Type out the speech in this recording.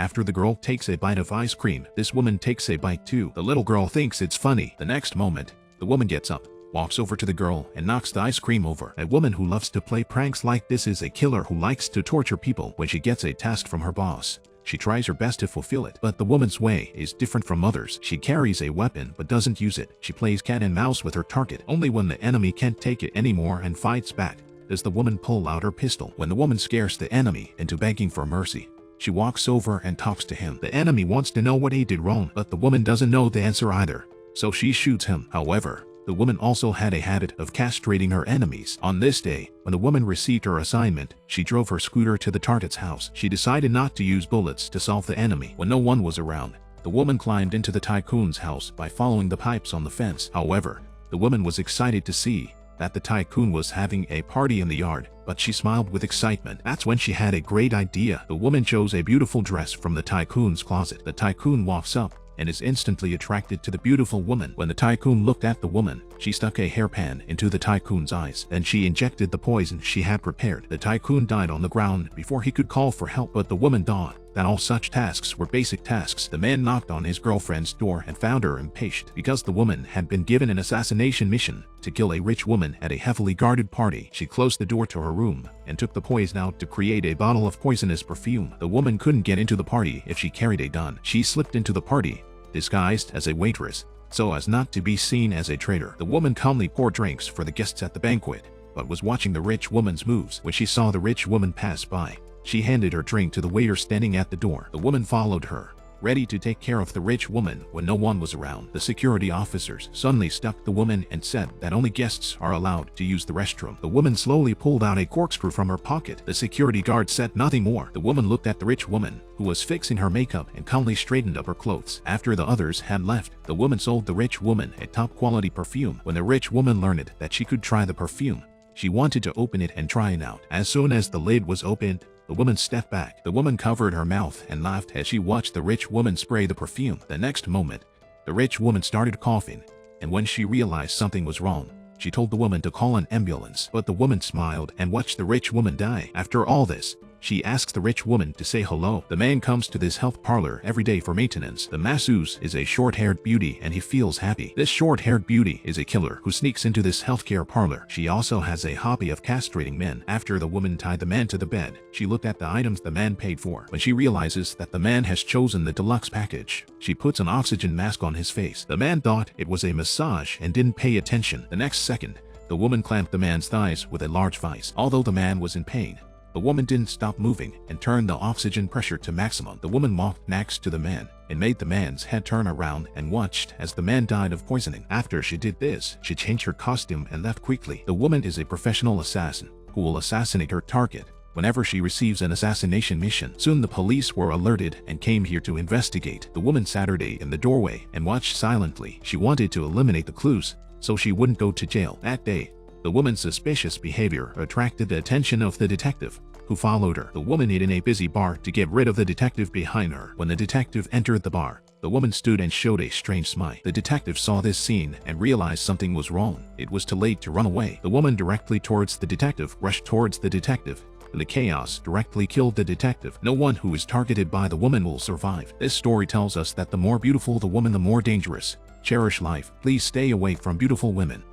After the girl takes a bite of ice cream, this woman takes a bite too. The little girl thinks it's funny. The next moment, the woman gets up, walks over to the girl, and knocks the ice cream over. A woman who loves to play pranks like this is a killer who likes to torture people. When she gets a task from her boss, she tries her best to fulfill it. But the woman's way is different from others. She carries a weapon but doesn't use it. She plays cat and mouse with her target. Only when the enemy can't take it anymore and fights back does the woman pull out her pistol. When the woman scares the enemy into begging for mercy, she walks over and talks to him. The enemy wants to know what he did wrong, but the woman doesn't know the answer either, so she shoots him. However, the woman also had a habit of castrating her enemies. On this day, when the woman received her assignment, she drove her scooter to the target's house. She decided not to use bullets to solve the enemy. When no one was around, the woman climbed into the tycoon's house by following the pipes on the fence. However, the woman was excited to see that the tycoon was having a party in the yard, but she smiled with excitement. That's when she had a great idea. The woman chose a beautiful dress from the tycoon's closet. The tycoon walks up and is instantly attracted to the beautiful woman. When the tycoon looked at the woman, she stuck a hairpin into the tycoon's eyes. Then she injected the poison she had prepared. The tycoon died on the ground before he could call for help, but the woman thought that all such tasks were basic tasks. The man knocked on his girlfriend's door and found her impatient because the woman had been given an assassination mission to kill a rich woman at a heavily guarded party. She closed the door to her room and took the poison out to create a bottle of poisonous perfume. The woman couldn't get into the party if she carried a gun. She slipped into the party, disguised as a waitress, so as not to be seen as a traitor. The woman calmly poured drinks for the guests at the banquet, but was watching the rich woman's moves. When she saw the rich woman pass by, she handed her drink to the waiter standing at the door. The woman followed her, ready to take care of the rich woman. When no one was around, the security officers suddenly stopped the woman and said that only guests are allowed to use the restroom. The woman slowly pulled out a corkscrew from her pocket. The security guard said nothing more. The woman looked at the rich woman, who was fixing her makeup, and calmly straightened up her clothes. After the others had left, the woman sold the rich woman a top-quality perfume. When the rich woman learned that she could try the perfume, she wanted to open it and try it out. As soon as the lid was opened, the woman stepped back. The woman covered her mouth and laughed as she watched the rich woman spray the perfume. The next moment, the rich woman started coughing, and when she realized something was wrong, she told the woman to call an ambulance. But the woman smiled and watched the rich woman die. After all this, she asks the rich woman to say hello. The man comes to this health parlor every day for maintenance. The masseuse is a short-haired beauty and he feels happy. This short-haired beauty is a killer who sneaks into this healthcare parlor. She also has a hobby of castrating men. After the woman tied the man to the bed, she looked at the items the man paid for. When she realizes that the man has chosen the deluxe package, she puts an oxygen mask on his face. The man thought it was a massage and didn't pay attention. The next second, the woman clamped the man's thighs with a large vice. Although the man was in pain, the woman didn't stop moving and turned the oxygen pressure to maximum. The woman walked next to the man and made the man's head turn around and watched as the man died of poisoning. After she did this, she changed her costume and left quickly. The woman is a professional assassin who will assassinate her target whenever she receives an assassination mission. Soon the police were alerted and came here to investigate. The woman sat her day in the doorway and watched silently. She wanted to eliminate the clues so she wouldn't go to jail. That day, the woman's suspicious behavior attracted the attention of the detective, who followed her. The woman hid in a busy bar to get rid of the detective behind her. When the detective entered the bar, the woman stood and showed a strange smile. The detective saw this scene and realized something was wrong. It was too late to run away. The woman directly towards the detective rushed towards the detective. The chaos directly killed the detective. No one who is targeted by the woman will survive. This story tells us that the more beautiful the woman, the more dangerous. Cherish life. Please stay away from beautiful women.